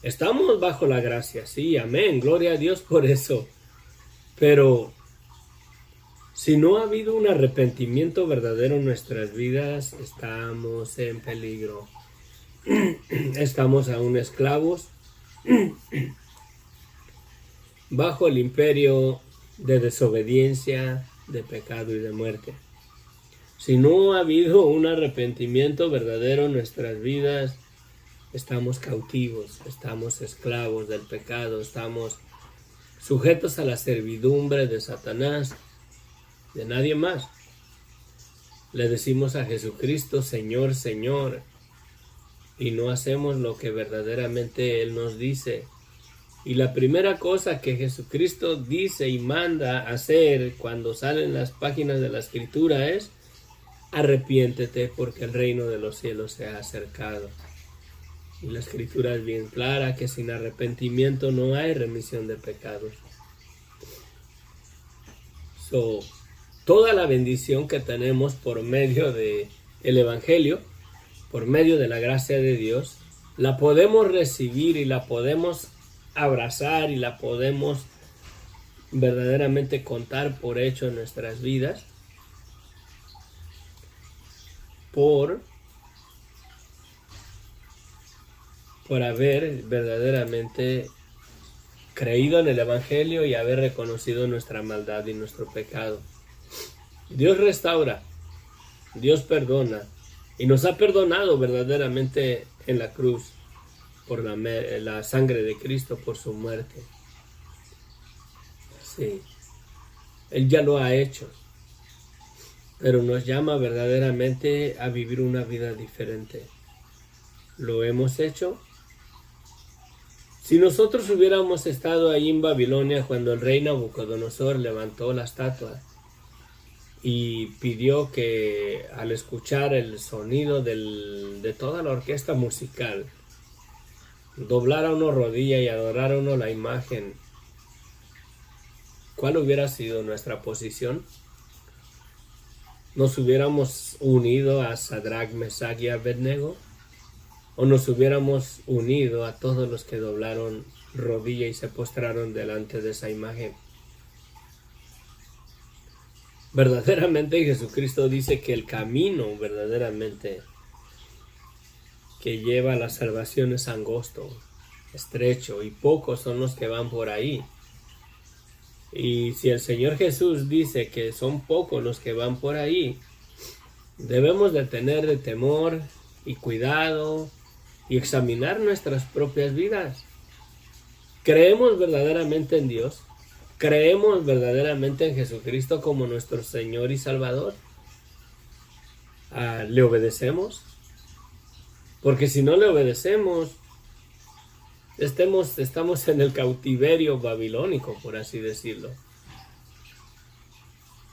Estamos bajo la gracia, sí, amén, gloria a Dios por eso. Pero si no ha habido un arrepentimiento verdadero en nuestras vidas, estamos en peligro. Estamos aún esclavos bajo el imperio de desobediencia, de pecado y de muerte. Si no ha habido un arrepentimiento verdadero en nuestras vidas, estamos cautivos, estamos esclavos del pecado, estamos sujetos a la servidumbre de Satanás, de nadie más. Le decimos a Jesucristo, Señor, Señor, y no hacemos lo que verdaderamente Él nos dice. Y la primera cosa que Jesucristo dice y manda hacer cuando salen las páginas de la Escritura es: arrepiéntete porque el reino de los cielos se ha acercado. Y la Escritura es bien clara que sin arrepentimiento no hay remisión de pecados. Toda la bendición que tenemos por medio del Evangelio, por medio de la gracia de Dios, la podemos recibir y la podemos abrazar y la podemos verdaderamente contar por hecho en nuestras vidas por haber verdaderamente creído en el Evangelio y haber reconocido nuestra maldad y nuestro pecado. Dios restaura, Dios perdona y nos ha perdonado verdaderamente en la cruz por la sangre de Cristo, por su muerte. Sí, Él ya lo ha hecho, pero nos llama verdaderamente a vivir una vida diferente. ¿Lo hemos hecho? Si nosotros hubiéramos estado ahí en Babilonia cuando el rey Nabucodonosor levantó la estatua y pidió que al escuchar el sonido de toda la orquesta musical, doblara uno rodilla y adorara uno la imagen, ¿cuál hubiera sido nuestra posición? ¿Nos hubiéramos unido a Sadrach, Mesach y Abednego? ¿O nos hubiéramos unido a todos los que doblaron rodilla y se postraron delante de esa imagen? Verdaderamente Jesucristo dice que el camino verdaderamente que lleva a la salvación es angosto, estrecho, y pocos son los que van por ahí. Y si el Señor Jesús dice que son pocos los que van por ahí, debemos de tener temor y cuidado y examinar nuestras propias vidas. ¿Creemos verdaderamente en Dios? ¿Creemos verdaderamente en Jesucristo como nuestro Señor y Salvador? ¿Le obedecemos? Porque si no le obedecemos, estamos en el cautiverio babilónico, por así decirlo.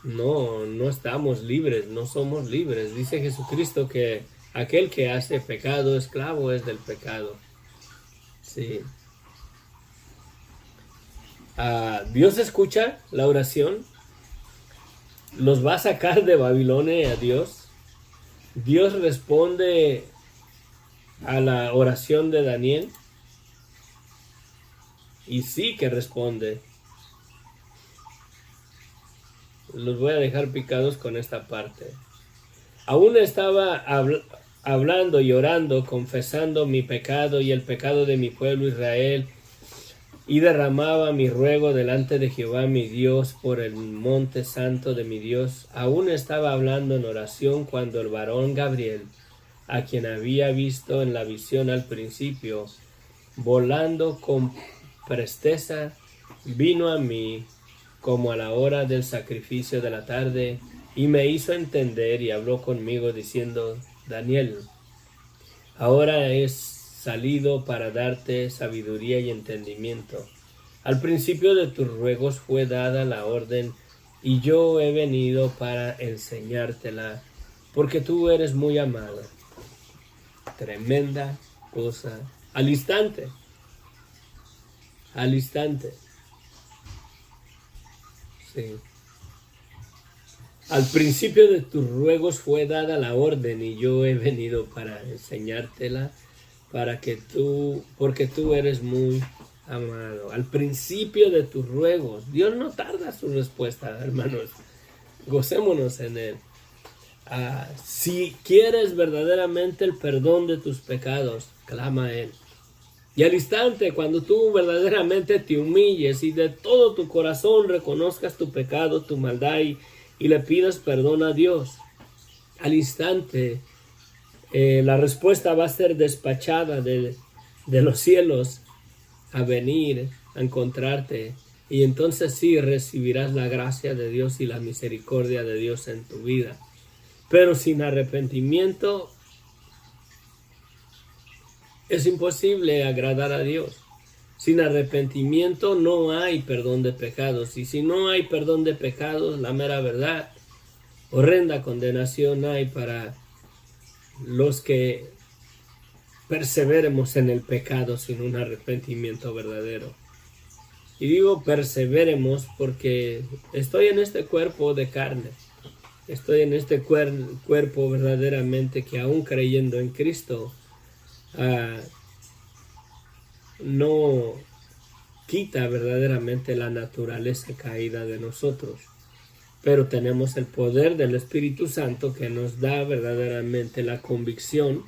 No estamos libres, no somos libres. Dice Jesucristo que aquel que hace pecado, esclavo es del pecado. Sí. Dios escucha la oración. Los va a sacar de Babilonia a Dios. Dios responde a la oración de Daniel. Y sí que responde. Los voy a dejar picados con esta parte. Aún estaba hablando y orando, confesando mi pecado y el pecado de mi pueblo Israel, y derramaba mi ruego delante de Jehová mi Dios por el monte santo de mi Dios. Aún estaba hablando en oración cuando el varón Gabriel, a quien había visto en la visión al principio, volando con presteza, vino a mí como a la hora del sacrificio de la tarde, y me hizo entender y habló conmigo diciendo: Daniel, ahora es salido para darte sabiduría y entendimiento. Al principio de tus ruegos fue dada la orden, y yo he venido para enseñártela, porque tú eres muy amado. Tremenda cosa. Al instante. Sí. Al principio de tus ruegos fue dada la orden, y yo he venido para enseñártela, porque tú eres muy amado. Al principio de tus ruegos. Dios no tarda su respuesta, hermanos. Gocémonos en Él. Si quieres verdaderamente el perdón de tus pecados, clama a Él. Y al instante, cuando tú verdaderamente te humilles y de todo tu corazón reconozcas tu pecado, tu maldad, y le pidas perdón a Dios, al instante la respuesta va a ser despachada de los cielos a venir a encontrarte Y entonces sí recibirás la gracia de Dios y la misericordia de Dios en tu vida. Pero sin arrepentimiento es imposible agradar a Dios. Sin arrepentimiento no hay perdón de pecados. Y si no hay perdón de pecados, la mera verdad, horrenda condenación hay para los que perseveremos en el pecado sin un arrepentimiento verdadero. Y digo perseveremos porque estoy en este cuerpo de carne. Estoy en este cuerpo verdaderamente que aún creyendo en Cristo, no quita verdaderamente la naturaleza caída de nosotros. Pero tenemos el poder del Espíritu Santo que nos da verdaderamente la convicción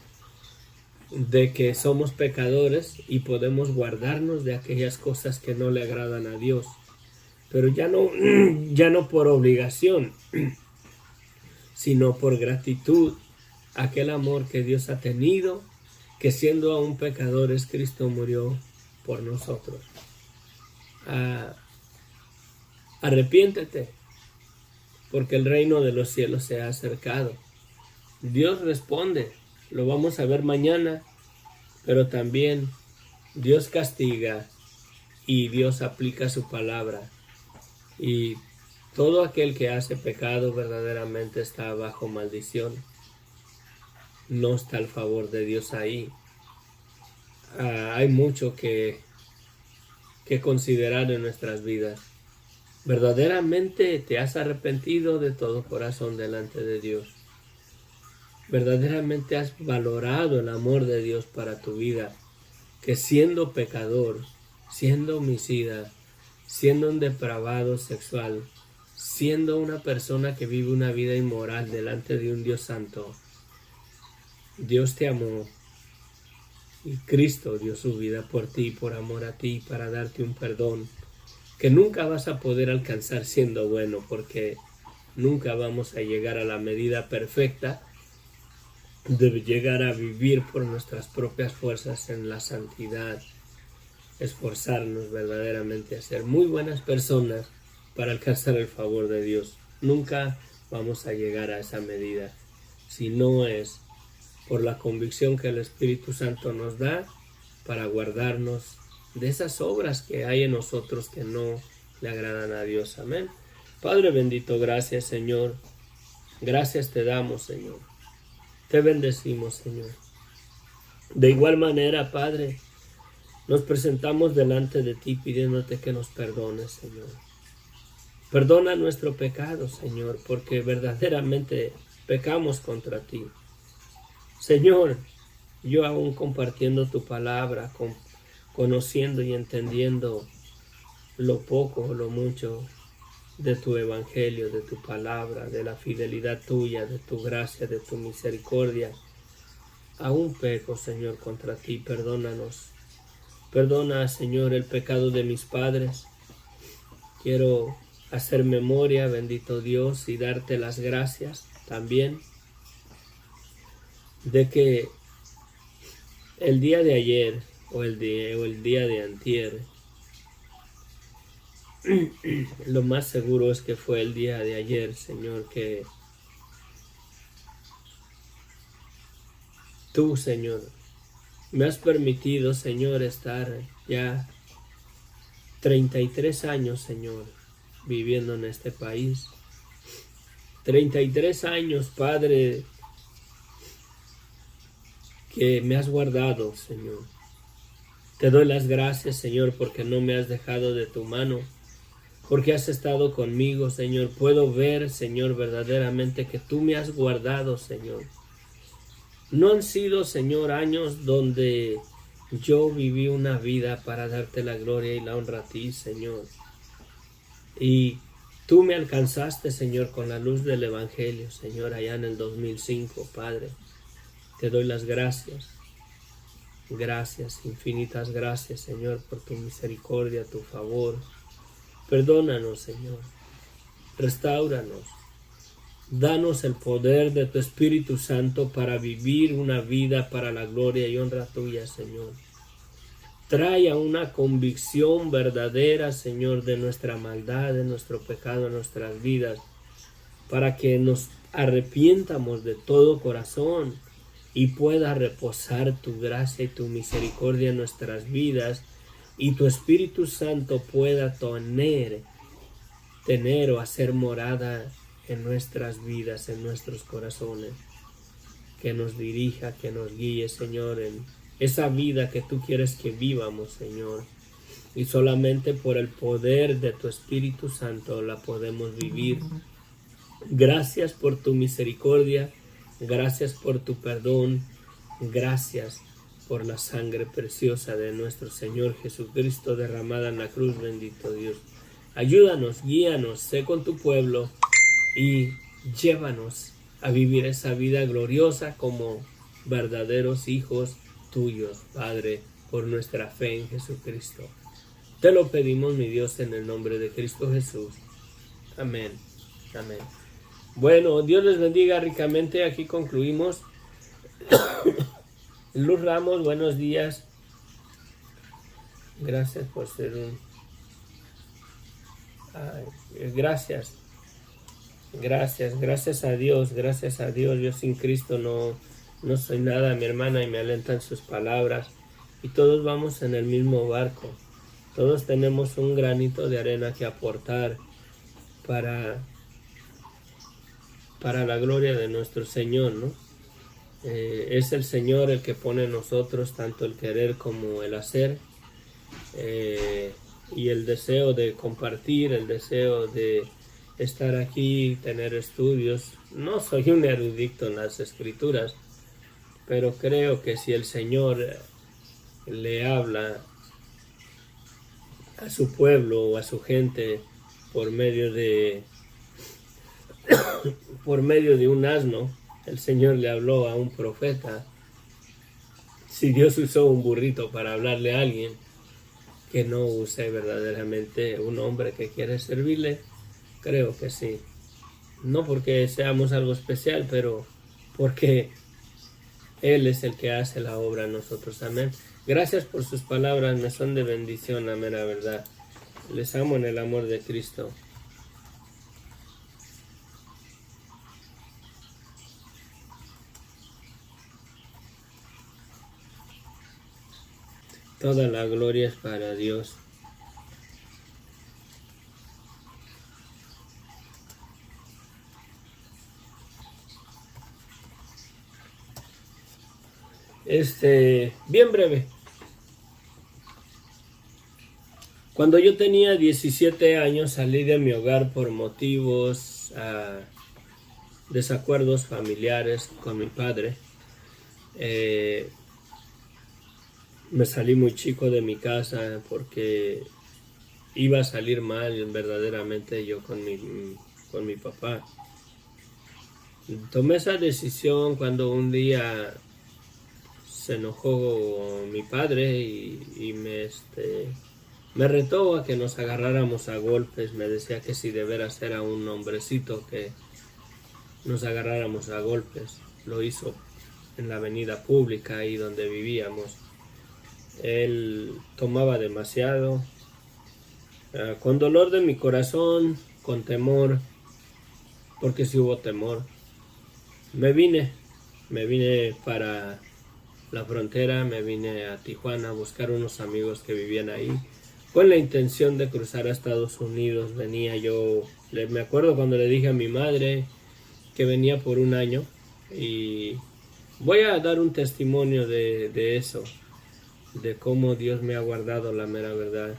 de que somos pecadores y podemos guardarnos de aquellas cosas que no le agradan a Dios. Pero ya no por obligación, sino por gratitud, aquel amor que Dios ha tenido, que siendo aún pecadores, Cristo murió por nosotros. Arrepiéntete, porque el reino de los cielos se ha acercado. Dios responde, lo vamos a ver mañana, pero también Dios castiga y Dios aplica su palabra. Y todo aquel que hace pecado verdaderamente está bajo maldición. No está al favor de Dios ahí. Hay mucho que considerar en nuestras vidas. ¿Verdaderamente te has arrepentido de todo corazón delante de Dios? ¿Verdaderamente has valorado el amor de Dios para tu vida? Que siendo pecador, siendo homicida, siendo un depravado sexual, siendo una persona que vive una vida inmoral delante de un Dios santo, Dios te amó y Cristo dio su vida por ti, por amor a ti, para darte un perdón que nunca vas a poder alcanzar siendo bueno, porque nunca vamos a llegar a la medida perfecta de llegar a vivir por nuestras propias fuerzas en la santidad, esforzarnos verdaderamente a ser muy buenas personas para alcanzar el favor de Dios. Nunca vamos a llegar a esa medida si no es por la convicción que el Espíritu Santo nos da para guardarnos de esas obras que hay en nosotros que no le agradan a Dios. Amén. Padre bendito, gracias Señor. Gracias te damos, Señor. Te bendecimos, Señor. De igual manera, Padre, nos presentamos delante de ti pidiéndote que nos perdones, Señor. Perdona nuestro pecado, Señor, porque verdaderamente pecamos contra ti. Señor, yo aún compartiendo tu palabra, conociendo y entendiendo lo poco o lo mucho de tu evangelio, de tu palabra, de la fidelidad tuya, de tu gracia, de tu misericordia, aún peco, Señor, contra ti. Perdónanos. Perdona, Señor, el pecado de mis padres. Quiero hacer memoria, bendito Dios, y darte las gracias también de que el día de ayer o el día de antier, lo más seguro es que fue el día de ayer, Señor, que tú, Señor, me has permitido, Señor, estar ya 33 años, Señor, viviendo en este país. 33 años, Padre, que me has guardado, Señor. Te doy las gracias, Señor, porque no me has dejado de tu mano, porque has estado conmigo, Señor. Puedo ver, Señor, verdaderamente que tú me has guardado, Señor. No han sido, Señor, años donde yo viví una vida para darte la gloria y la honra a ti, Señor. Y tú me alcanzaste, Señor, con la luz del Evangelio, Señor, allá en el 2005, Padre. Te doy las gracias. Gracias, infinitas gracias, Señor, por tu misericordia, tu favor. Perdónanos, Señor. Restáuranos. Danos el poder de tu Espíritu Santo para vivir una vida para la gloria y honra tuya, Señor. Trae una convicción verdadera, Señor, de nuestra maldad, de nuestro pecado en nuestras vidas, para que nos arrepientamos de todo corazón y pueda reposar tu gracia y tu misericordia en nuestras vidas, y tu Espíritu Santo pueda tener o hacer morada en nuestras vidas, en nuestros corazones. Que nos dirija, que nos guíe, Señor, en esa vida que tú quieres que vivamos, Señor. Y solamente por el poder de tu Espíritu Santo la podemos vivir. Gracias por tu misericordia, gracias por tu perdón, gracias por la sangre preciosa de nuestro Señor Jesucristo derramada en la cruz, bendito Dios. Ayúdanos, guíanos, sé con tu pueblo y llévanos a vivir esa vida gloriosa como verdaderos hijos tuyos, Padre, por nuestra fe en Jesucristo. Te lo pedimos, mi Dios, en el nombre de Cristo Jesús. Amén. Amén. Bueno, Dios les bendiga ricamente. Aquí concluimos. Luz Ramos, buenos días. Gracias por ser un... gracias. Gracias a Dios. Yo sin Cristo no soy nada, mi hermana, y me alentan sus palabras. Y todos vamos en el mismo barco. Todos tenemos un granito de arena que aportar para la gloria de nuestro Señor, ¿no? Es el Señor el que pone en nosotros tanto el querer como el hacer, y el deseo de compartir, el deseo de estar aquí, tener estudios. No soy un erudito en las escrituras, pero creo que si el Señor le habla a su pueblo o a su gente por medio de un asno, el Señor le habló a un profeta. Si Dios usó un burrito para hablarle a alguien, que no use verdaderamente un hombre que quiere servirle. Creo que sí. No porque seamos algo especial, pero porque Él es el que hace la obra en nosotros. Amén. Gracias por sus palabras, me son de bendición, amén, la verdad. Les amo en el amor de Cristo. Toda la gloria es para Dios. Bien breve. Cuando yo tenía 17 años salí de mi hogar por motivos, desacuerdos familiares con mi padre. Me salí muy chico de mi casa porque iba a salir mal verdaderamente yo con mi papá. Tomé esa decisión cuando un día se enojó mi padre y me retó a que nos agarráramos a golpes. Me decía que si de veras era un hombrecito que nos agarráramos a golpes. Lo hizo en la avenida pública ahí donde vivíamos. Él tomaba demasiado, con dolor de mi corazón, con temor, porque sí hubo temor. Me vine para la frontera, me vine a Tijuana a buscar unos amigos que vivían ahí, con la intención de cruzar a Estados Unidos. Me acuerdo cuando le dije a mi madre que venía por un año, y voy a dar un testimonio de eso, de cómo Dios me ha guardado, la mera verdad.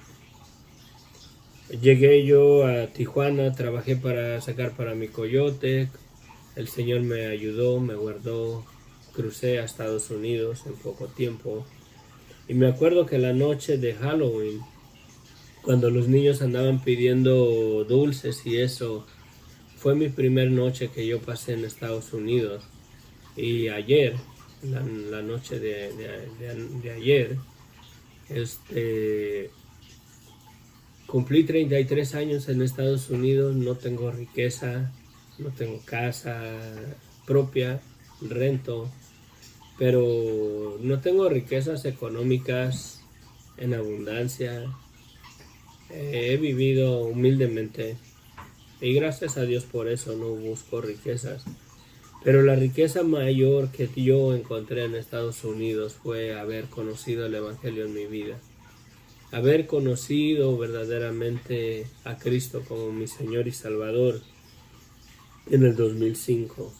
Llegué yo a Tijuana, trabajé para sacar para mi coyote, el Señor me ayudó, me guardó, crucé a Estados Unidos en poco tiempo. Y me acuerdo que la noche de Halloween, cuando los niños andaban pidiendo dulces y eso, fue mi primer noche que yo pasé en Estados Unidos. Y ayer, la noche de ayer, cumplí 33 años en Estados Unidos. No tengo riqueza, no tengo casa propia, rento, pero no tengo riquezas económicas en abundancia. He vivido humildemente y gracias a Dios por eso no busco riquezas. Pero la riqueza mayor que yo encontré en Estados Unidos fue haber conocido el Evangelio en mi vida. Haber conocido verdaderamente a Cristo como mi Señor y Salvador en el 2005.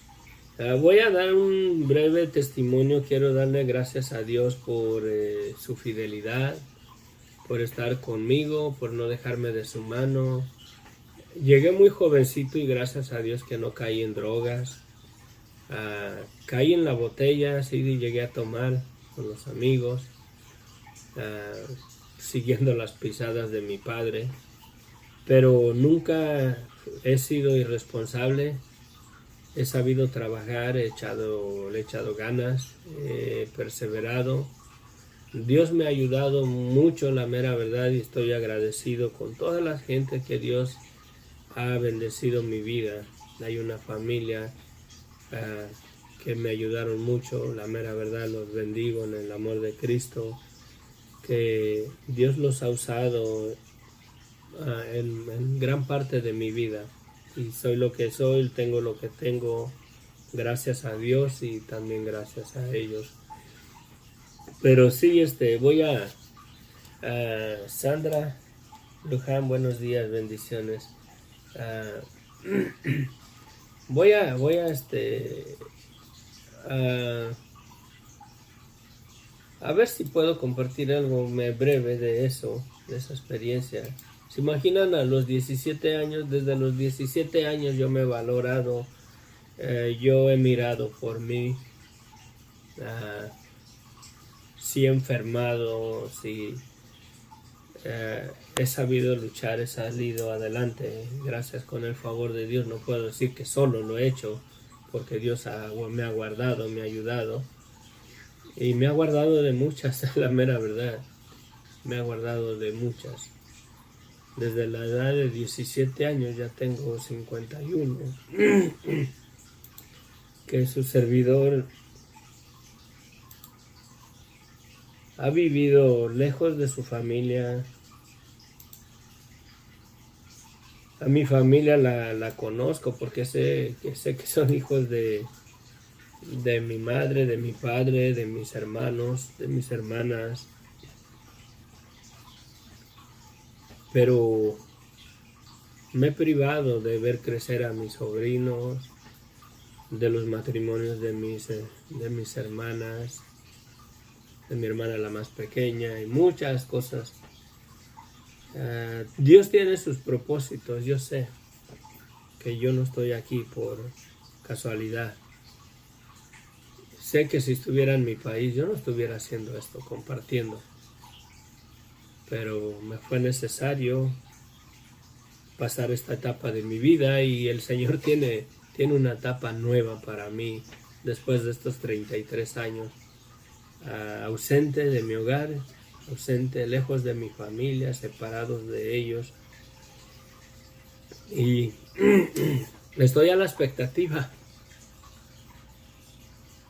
Voy a dar un breve testimonio. Quiero darle gracias a Dios por su fidelidad, por estar conmigo, por no dejarme de su mano. Llegué muy jovencito y gracias a Dios que no caí en drogas. Caí en la botella, sí llegué a tomar con los amigos, siguiendo las pisadas de mi padre, pero nunca he sido irresponsable. He sabido trabajar, le he echado ganas, he perseverado. Dios me ha ayudado mucho, la mera verdad, y estoy agradecido con toda la gente que Dios ha bendecido mi vida. Hay una familia que me ayudaron mucho, la mera verdad, los bendigo en el amor de Cristo, que Dios los ha usado en gran parte de mi vida, y soy lo que soy, tengo lo que tengo, gracias a Dios y también gracias a ellos. Pero sí, voy a Sandra Luján, buenos días, bendiciones. Voy a ver si puedo compartir algo breve de eso, de esa experiencia. ¿Se imaginan a los 17 años? Desde los 17 años yo me he valorado, yo he mirado por mí, sí he enfermado, sí he sabido luchar, he salido adelante, gracias con el favor de Dios. No puedo decir que solo lo he hecho, porque Dios me ha guardado, me ha ayudado, y me ha guardado de muchas, es la mera verdad, me ha guardado de muchas. Desde la edad de 17 años ya tengo 51, que su servidor ha vivido lejos de su familia. A mi familia la conozco porque sé que son hijos de mi madre, de mi padre, de mis hermanos, de mis hermanas. Pero me he privado de ver crecer a mis sobrinos, de los matrimonios de mis hermanas, de mi hermana la más pequeña, y muchas cosas. Dios tiene sus propósitos. Yo sé que yo no estoy aquí por casualidad. Sé que si estuviera en mi país yo no estuviera haciendo esto, compartiendo. Pero me fue necesario pasar esta etapa de mi vida, y el Señor tiene una etapa nueva para mí después de estos 33 años. Ausente de mi hogar, ausente, lejos de mi familia, separados de ellos. Y estoy a la expectativa.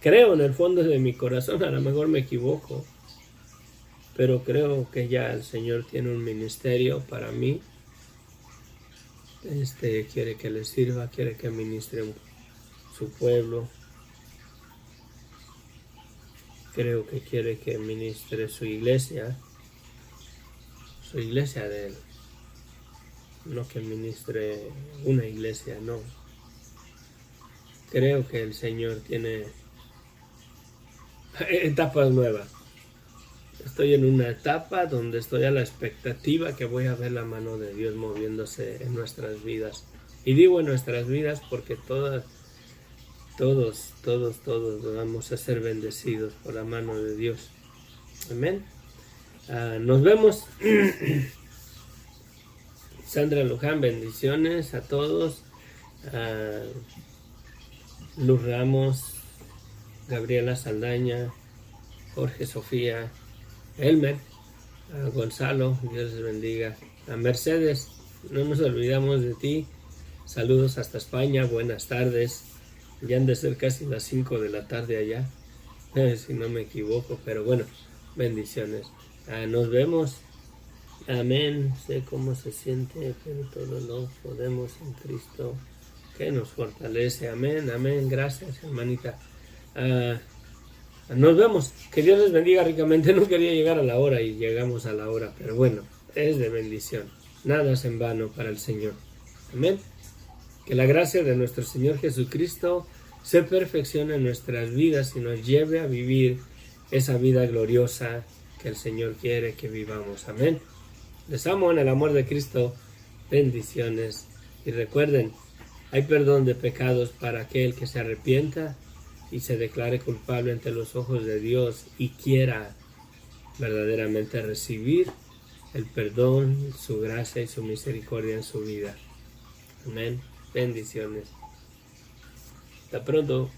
Creo en el fondo de mi corazón, a lo mejor me equivoco, pero creo que ya el Señor tiene un ministerio para mí. Quiere que le sirva, quiere que ministre su pueblo. Creo que quiere que ministre su iglesia de Él. No que ministre una iglesia, no. Creo que el Señor tiene etapas nuevas. Estoy en una etapa donde estoy a la expectativa que voy a ver la mano de Dios moviéndose en nuestras vidas. Y digo en nuestras vidas porque todos vamos a ser bendecidos por la mano de Dios. Amén. Nos vemos. Sandra Luján, bendiciones a todos. Luz Ramos, Gabriela Saldaña, Jorge Sofía, Elmer, Gonzalo, Dios les bendiga. A Mercedes, no nos olvidamos de ti. Saludos hasta España, buenas tardes. Ya han de ser casi las 5 de la tarde allá, si no me equivoco, pero bueno, bendiciones. Nos vemos. Amén. Sé cómo se siente, pero todo lo podemos en Cristo que nos fortalece. Amén, amén. Gracias, hermanita. Nos vemos. Que Dios les bendiga ricamente. No quería llegar a la hora y llegamos a la hora, pero bueno, es de bendición. Nada es en vano para el Señor. Amén. Que la gracia de nuestro Señor Jesucristo se perfeccione en nuestras vidas y nos lleve a vivir esa vida gloriosa que el Señor quiere que vivamos. Amén. Les amo en el amor de Cristo. Bendiciones. Y recuerden, hay perdón de pecados para aquel que se arrepienta y se declare culpable ante los ojos de Dios y quiera verdaderamente recibir el perdón, su gracia y su misericordia en su vida. Amén. Bendiciones. Hasta pronto.